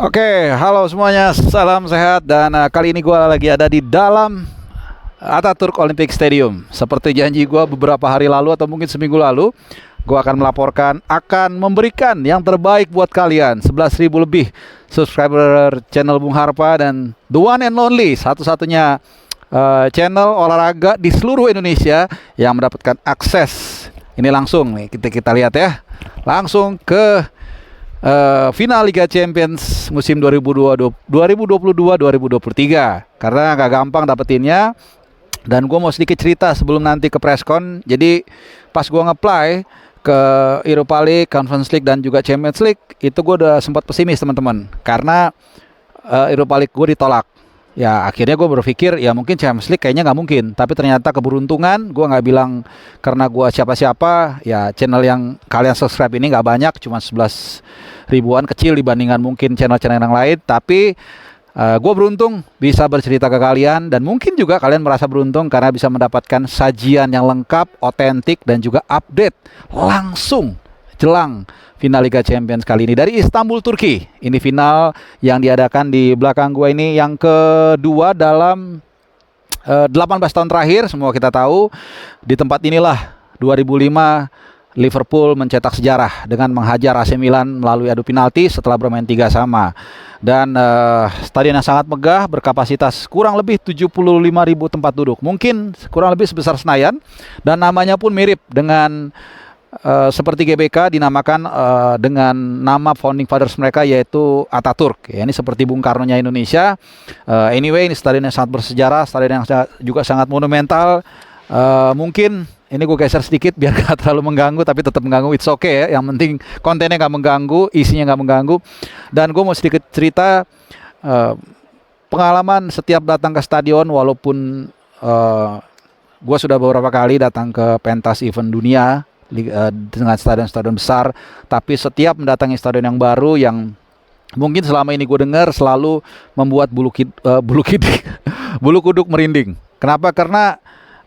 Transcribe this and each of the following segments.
Oke, halo semuanya, salam sehat dan kali ini gue lagi ada di dalam Ataturk Olympic Stadium. Seperti janji gue beberapa hari lalu atau mungkin seminggu lalu, gue akan melaporkan, akan memberikan yang terbaik buat kalian. 11.000 lebih subscriber channel Bung Harpa dan the one and only, satu-satunya channel olahraga di seluruh Indonesia yang mendapatkan akses. Ini langsung nih, kita lihat ya, langsung ke final Liga Champions musim 2022-2023 karena nggak gampang dapetinnya. Dan gue mau sedikit cerita sebelum nanti ke presscon. Jadi pas gue nge-apply ke Europa League, Conference League dan juga Champions League, itu gue udah sempat pesimis teman-teman, karena Europa League gue ditolak. Ya akhirnya gue berpikir ya mungkin Champions League kayaknya nggak mungkin. Tapi ternyata keberuntungan, gue nggak bilang karena gue siapa-siapa. Ya channel yang kalian subscribe ini nggak banyak, cuma 11 ribuan, kecil dibandingkan mungkin channel-channel yang lain. Tapi gue beruntung bisa bercerita ke kalian. Dan mungkin juga kalian merasa beruntung karena bisa mendapatkan sajian yang lengkap, otentik dan juga update langsung jelang final Liga Champions kali ini dari Istanbul, Turki. Ini final yang diadakan di belakang gua ini yang kedua dalam 18 tahun terakhir. Semua kita tahu di tempat inilah 2005 Liverpool mencetak sejarah dengan menghajar AC Milan melalui adu penalti setelah bermain 3-3. Dan stadion yang sangat megah, berkapasitas kurang lebih 75.000 tempat duduk. Mungkin kurang lebih sebesar Senayan, dan namanya pun mirip dengan seperti GBK, dinamakan dengan nama founding fathers mereka, yaitu Ataturk. Ya, ini seperti Bung Karno-nya Indonesia. Anyway, ini stadion yang sangat bersejarah, stadion yang juga sangat monumental. Mungkin ini gue geser sedikit biar gak terlalu mengganggu, tapi tetap mengganggu, it's okay ya. Yang penting kontennya gak mengganggu, isinya gak mengganggu. Dan gue mau sedikit cerita pengalaman setiap datang ke stadion. Walaupun gue sudah beberapa kali datang ke pentas event dunia dengan stadion-stadion besar, tapi setiap mendatangi stadion yang baru, yang mungkin selama ini gue dengar selalu membuat bulu kuduk merinding. Kenapa? Karena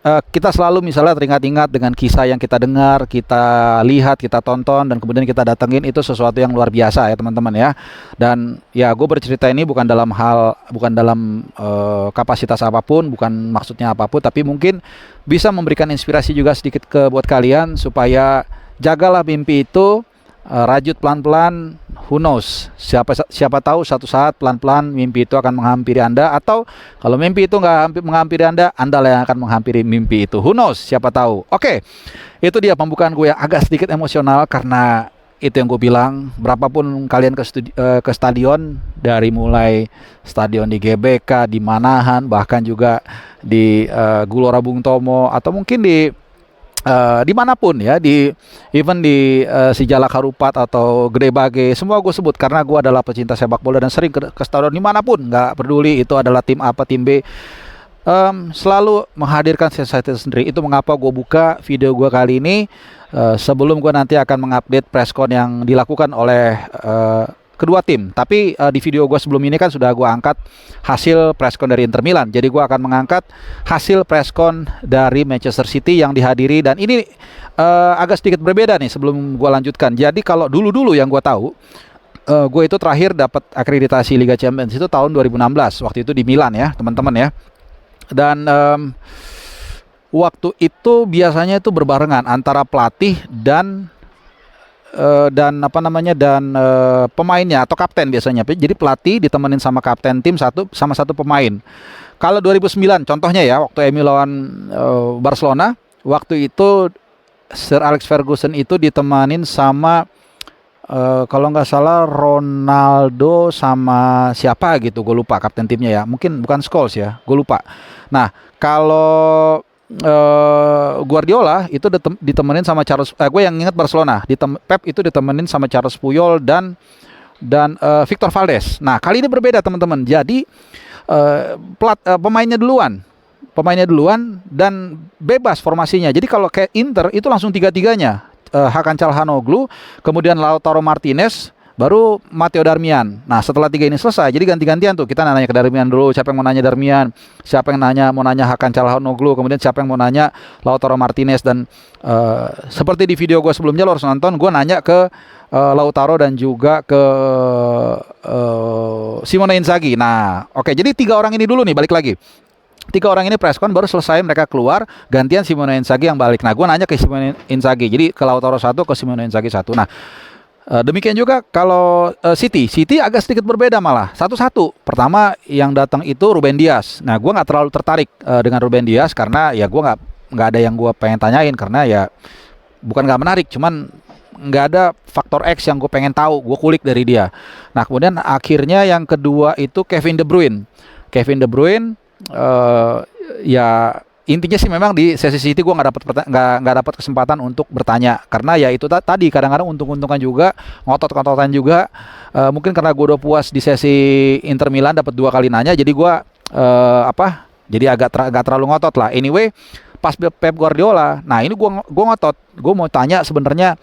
kita selalu misalnya teringat-ingat dengan kisah yang kita dengar, kita lihat, kita tonton, dan kemudian kita datengin. Itu sesuatu yang luar biasa ya teman-teman ya. Dan ya gue bercerita ini bukan dalam kapasitas apapun, bukan maksudnya apapun, tapi mungkin bisa memberikan inspirasi juga sedikit buat kalian, supaya jagalah mimpi itu, rajut pelan-pelan. Who knows, siapa tahu satu saat pelan-pelan mimpi itu akan menghampiri Anda. Atau kalau mimpi itu nggak menghampiri Anda, Anda lah yang akan menghampiri mimpi itu. Who knows, siapa tahu. Oke, itu dia pembukaan gue yang agak sedikit emosional, karena itu yang gue bilang, berapapun kalian ke stadion, dari mulai stadion di GBK, di Manahan, bahkan juga di Gelora Bung Tomo, atau mungkin dimanapun ya, even di Sijalak Harupat atau Gede Bage, semua gue sebut karena gue adalah pecinta sepak bola dan sering ke stadion dimanapun, nggak peduli itu adalah tim A apa tim B, selalu menghadirkan sensasi sendiri. Itu mengapa gue buka video gue kali ini sebelum gue nanti akan mengupdate presscon yang dilakukan oleh kedua tim. Tapi di video gue sebelum ini kan sudah gue angkat hasil presscon dari Inter Milan. Jadi gue akan mengangkat hasil presscon dari Manchester City yang dihadiri. Dan ini agak sedikit berbeda nih sebelum gue lanjutkan. Jadi kalau dulu-dulu yang gue tahu, gue itu terakhir dapat akreditasi Liga Champions itu tahun 2016. Waktu itu di Milan ya teman-teman ya. Dan waktu itu biasanya itu berbarengan antara pelatih dan pemainnya atau kapten biasanya. Jadi pelatih ditemenin sama kapten tim sama satu pemain. Kalau 2009 contohnya ya, waktu MU lawan Barcelona, waktu itu Sir Alex Ferguson itu ditemanin sama kalau nggak salah Ronaldo sama siapa gitu, gue lupa kapten timnya ya. Mungkin bukan Scholes ya, gue lupa. Nah, kalau Guardiola itu ditemenin sama Charles, gue yang ingat Barcelona, Pep itu ditemenin sama Charles Puyol dan Victor Valdes. Nah, kali ini berbeda teman-teman. Jadi pemainnya duluan dan bebas formasinya. Jadi kalau kayak Inter itu langsung tiga-tiganya, Hakan Calhanoglu, kemudian Lautaro Martinez, baru Matteo Darmian. Nah setelah 3 ini selesai, jadi ganti-gantian tuh, kita nanya ke Darmian dulu, siapa yang mau nanya Darmian, siapa yang mau nanya Hakan Calhanoglu, kemudian siapa yang mau nanya Lautaro Martinez, dan seperti di video gue sebelumnya lo harus nonton, gue nanya ke Lautaro dan juga ke Simone Inzaghi. Nah oke, jadi 3 orang ini dulu nih, balik lagi. 3 orang ini preskon, baru selesai mereka keluar, gantian Simone Inzaghi yang balik. Nah gue nanya ke Simone Inzaghi, jadi ke Lautaro 1, ke Simone Inzaghi 1. Nah demikian juga kalau City agak sedikit berbeda malah, 1-1. Pertama yang datang itu Ruben Dias. Nah gue nggak terlalu tertarik dengan Ruben Dias, karena ya gue nggak ada yang gue pengen tanyain, karena ya bukan nggak menarik, cuman nggak ada faktor X yang gue pengen tahu, gue kulik dari dia. Nah kemudian akhirnya yang kedua itu Kevin De Bruyne. Ya intinya sih memang di sesi City gue nggak dapat kesempatan untuk bertanya, karena ya itu tadi kadang-kadang untung-untungan juga, ngotot-ngototan juga. Mungkin karena gue udah puas di sesi Inter Milan dapat 2 kali nanya, jadi gue jadi agak terlalu ngotot lah. Anyway, pas Pep Guardiola, nah ini gue ngotot, gue mau tanya sebenarnya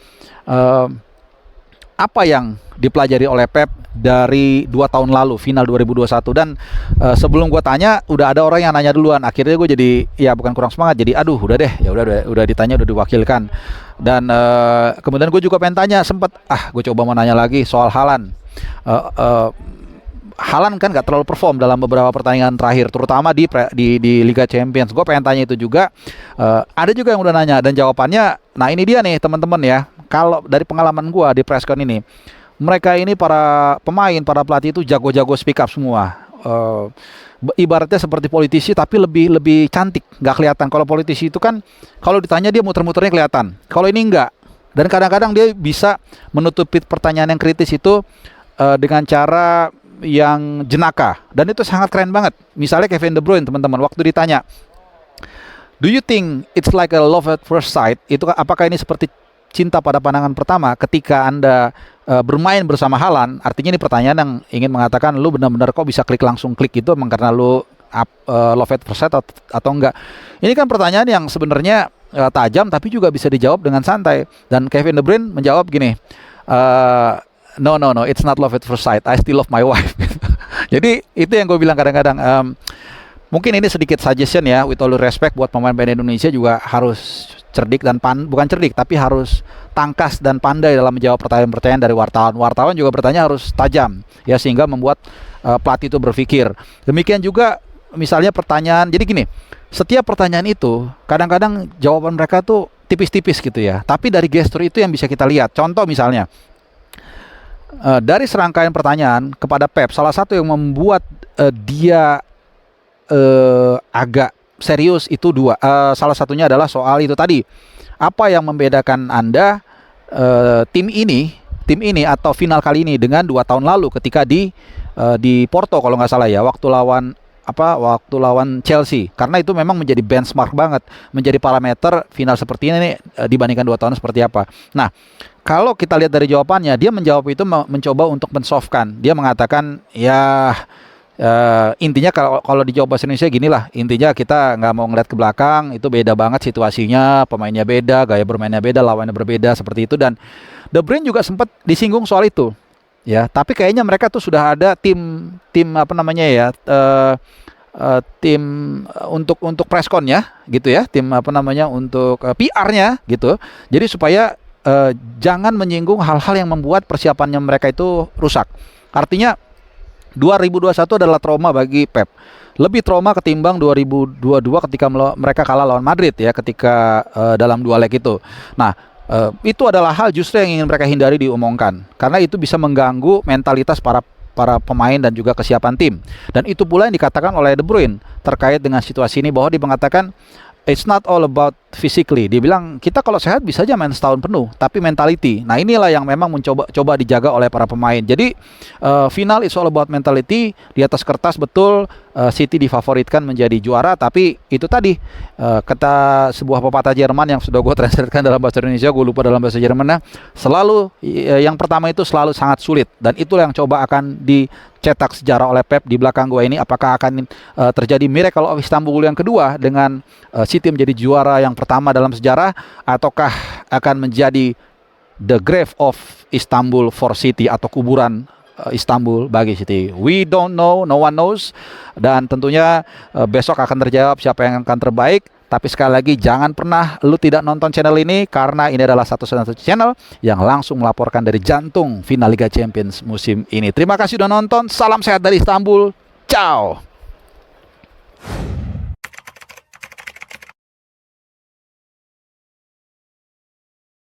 apa yang dipelajari oleh Pep dari 2 tahun lalu final 2021. Dan sebelum gue tanya udah ada orang yang nanya duluan. Akhirnya gue jadi ya bukan kurang semangat, jadi aduh udah deh, ya udah ditanya, udah diwakilkan. Dan kemudian gue juga pengen tanya, sempet gue coba mau nanya lagi soal Haaland. Haaland kan gak terlalu perform dalam beberapa pertandingan terakhir, terutama di Liga Champions. Gue pengen tanya itu juga. Ada juga yang udah nanya, dan jawabannya, nah ini dia nih teman-teman ya. Kalau dari pengalaman gue di preskon ini, mereka ini para pemain, para pelatih itu jago-jago speak up semua. Ibaratnya seperti politisi, tapi lebih cantik, nggak kelihatan. Kalau politisi itu kan kalau ditanya dia muter-muternya kelihatan. Kalau ini enggak. Dan kadang-kadang dia bisa menutupi pertanyaan yang kritis itu dengan cara yang jenaka, dan itu sangat keren banget. Misalnya Kevin De Bruyne, teman-teman, waktu ditanya, "Do you think it's like a love at first sight?" Itu apakah ini seperti cinta pada pandangan pertama ketika Anda bermain bersama Haaland? Artinya ini pertanyaan yang ingin mengatakan lu benar-benar kok bisa langsung klik itu, emang karena lu love at first sight atau enggak? Ini kan pertanyaan yang sebenarnya tajam, tapi juga bisa dijawab dengan santai. Dan Kevin De Bruyne menjawab gini, No, it's not love at first sight. I still love my wife. Jadi itu yang gue bilang kadang-kadang. Mungkin ini sedikit suggestion ya, with all respect buat pemain-pemain Indonesia juga harus cerdik dan bukan cerdik, tapi harus tangkas dan pandai dalam menjawab pertanyaan-pertanyaan dari wartawan. Wartawan juga bertanya harus tajam ya, sehingga membuat pelatih itu berpikir. Demikian juga misalnya pertanyaan. Jadi gini, setiap pertanyaan itu kadang-kadang jawaban mereka tuh tipis-tipis gitu ya, tapi dari gestur itu yang bisa kita lihat. Contoh misalnya, dari serangkaian pertanyaan kepada Pep, salah satu yang membuat dia agak serius itu 2. Salah satunya adalah soal itu tadi, apa yang membedakan Anda tim ini atau final kali ini dengan 2 tahun lalu ketika di Porto kalau nggak salah ya, waktu lawan Chelsea. Karena itu memang menjadi benchmark banget, menjadi parameter final seperti ini dibandingkan 2 tahun seperti apa. Nah, kalau kita lihat dari jawabannya, dia menjawab itu mencoba untuk mensoftkan. Dia mengatakan ya intinya kalau dijawab bahasa Indonesia gini lah, intinya kita nggak mau ngeliat ke belakang, itu beda banget situasinya, pemainnya beda, gaya bermainnya beda, lawannya berbeda, seperti itu. Dan De Bruyne juga sempat disinggung soal itu ya, tapi kayaknya mereka tuh sudah ada tim apa namanya ya, tim untuk pressconnya gitu ya, tim apa namanya untuk PR-nya gitu. Jadi supaya jangan menyinggung hal-hal yang membuat persiapannya mereka itu rusak. Artinya 2021 adalah trauma bagi Pep. Lebih trauma ketimbang 2022 ketika mereka kalah lawan Madrid ya, ketika dalam 2 leg itu. Nah, itu adalah hal justru yang ingin mereka hindari diomongkan, karena itu bisa mengganggu mentalitas para pemain dan juga kesiapan tim. Dan itu pula yang dikatakan oleh De Bruyne terkait dengan situasi ini, bahwa dia mengatakan it's not all about physically. Dia bilang kita kalau sehat bisa aja main setahun penuh, tapi mentality. Nah inilah yang memang coba dijaga oleh para pemain. Jadi final is all about mentality. Di atas kertas betul City difavoritkan menjadi juara, tapi itu tadi kata sebuah pepatah Jerman yang sudah gue translatekan dalam bahasa Indonesia, gue lupa dalam bahasa Jermannya, selalu yang pertama itu selalu sangat sulit, dan itulah yang coba akan dicetak sejarah oleh Pep di belakang gue ini. Apakah akan terjadi miracle of Istanbul yang kedua dengan City menjadi juara yang pertama dalam sejarah, ataukah akan menjadi the grave of Istanbul for City atau kuburan Istanbul bagi City. We don't know, no one knows. Dan tentunya besok akan terjawab siapa yang akan terbaik. Tapi sekali lagi jangan pernah lu tidak nonton channel ini, karena ini adalah satu-satunya channel yang langsung melaporkan dari jantung final Liga Champions musim ini. Terima kasih sudah nonton. Salam sehat dari Istanbul. Ciao.